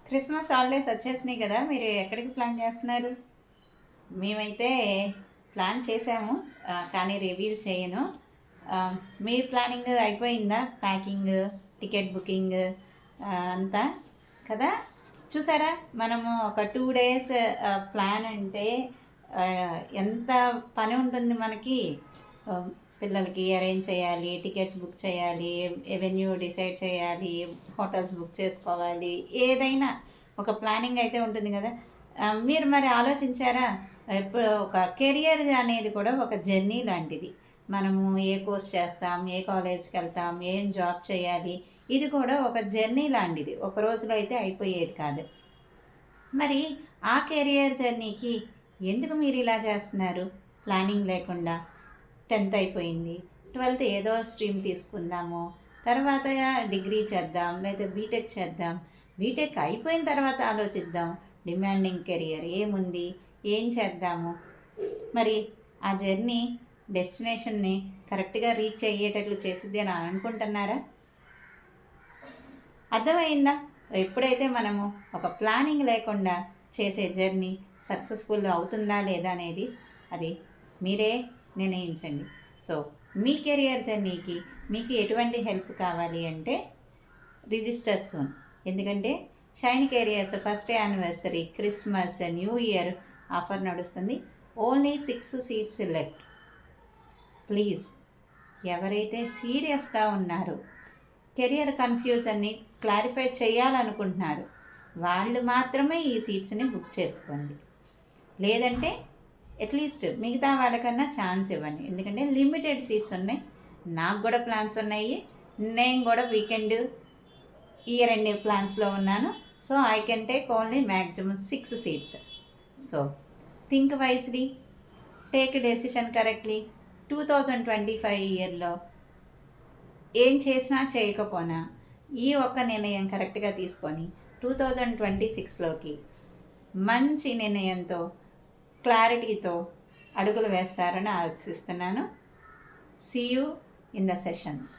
Christmas holidays వచ్చేసినాయి కదా, మీరు ఎక్కడికి ప్లాన్ చేస్తున్నారు? మేమైతే ప్లాన్ చేసాము, కానీ రివీల్ చేయను. ఆ, మీ ప్లానింగ్ అయిపోయిందా? ప్యాకింగ్, టికెట్ బుకింగ్ అంతా కదా. చూసారా, మనము ఒక 2 days ప్లాన్ అంటే ఆ, ఎంత పని ఉంటుంది మనకి. ఆ, పిల్లలకి అరేంజ్ చేయాలి, టికెట్స్ బుక్ చేయాలి, ఎవెన్యూ డిసైడ్ చేయాలి, హోటల్స్ బుక్ చేసుకోవాలి, ఏదైనా ఒక ప్లానింగ్ అయితే ఉంటుంది కదా. మీరు మరి ఆలోచించారా? ఇప్పుడు ఒక కెరియర్ అనేది కూడా ఒక జర్నీ లాంటిది. మనము ఏ కోర్స్ చేస్తాం, ఏ కాలేజ్కి వెళ్తాం, ఏం జాబ్ చేయాలి, ఇది కూడా ఒక జర్నీ లాంటిది. ఒక రోజులో అయితే అయిపోయేది కాదు. మరి ఆ కెరియర్ జర్నీకి ఎందుకు మీరు ఇలా చేస్తున్నారు ప్లానింగ్ లేకుండా? 10th అయిపోయింది, 12th ఏదో స్ట్రీమ్ తీసుకుందాము, తర్వాత డిగ్రీ చేద్దాం, లేదా బీటెక్ చేద్దాం. బీటెక్ అయిపోయిన తర్వాత ఆలోచిద్దాం డిమాండింగ్ కెరియర్ ఏముంది, ఏం చేద్దాము. మరి ఆ జర్నీ డెస్టినేషన్ని కరెక్ట్గా రీచ్ అయ్యేటట్లు చేసిద్ది అని అనుకుంటున్నారా? అర్థమైందా? ఎప్పుడైతే మనము ఒక ప్లానింగ్ లేకుండా చేసే జర్నీ సక్సెస్ఫుల్ అవుతుందా లేదా అనేది అది మీరే నిర్ణయించండి. సో మీ కెరియర్ జర్నీకి మీకు ఎటువంటి హెల్ప్ కావాలి అంటే రిజిస్టర్ సూన్. ఎందుకంటే Shine Careers first anniversary, Christmas, new year offer నడుస్తుంది. Only 6 seats left. ప్లీజ్, ఎవరైతే సీరియస్గా ఉన్నారో, కెరియర్ కన్ఫ్యూజన్ని క్లారిఫై చేయాలనుకుంటున్నారు, వాళ్ళు మాత్రమే ఈ సీట్స్ని బుక్ చేసుకోండి. లేదంటే అట్లీస్ట్ మిగతా వాళ్ళకన్నా ఛాన్స్ ఇవ్వండి. ఎందుకంటే లిమిటెడ్ సీట్స్ ఉన్నాయి. నాకు కూడా ప్లాన్స్ ఉన్నాయి. నేను కూడా వీకెండ్ ఇయర్ ఎండ్ ప్లాన్స్లో ఉన్నాను. So I can take only maximum 6 seats. So think wisely, take decision correctly. 2025 ఇయర్లో ఏం చేసినా చేయకపోయినా ఈ ఒక్క నిర్ణయం కరెక్ట్గా తీసుకొని 2026లోకి మంచి నిర్ణయంతో, క్లారిటీతో అడుగులు వేస్తారని ఆశిస్తున్నాను. See you in the sessions.